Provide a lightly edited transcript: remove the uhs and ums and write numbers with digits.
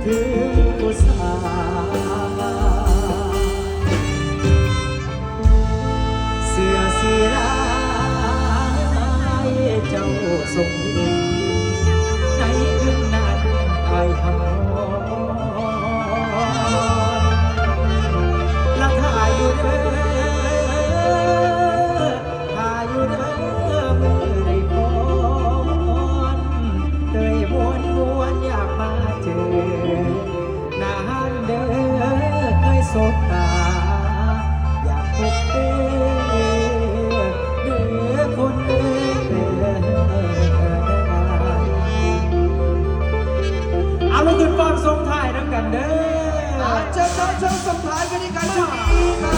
ถึงผู้สาวเสื้อสีลายเจ้าทรงยินในคืนนั้นไอ้หำละถ่ายอยู่เด้อถ่ายอยู่เด้อมือได้พรเตยมวนอยากมาเจอนานเด้อเคยสบตาอยากพบเด้อคนเด้อเอาลูกขึ้นฟ้อนส่งท้ายน้ำกันเด้อเชิญส่งท้ายกันที่กันชุดนี้ครับ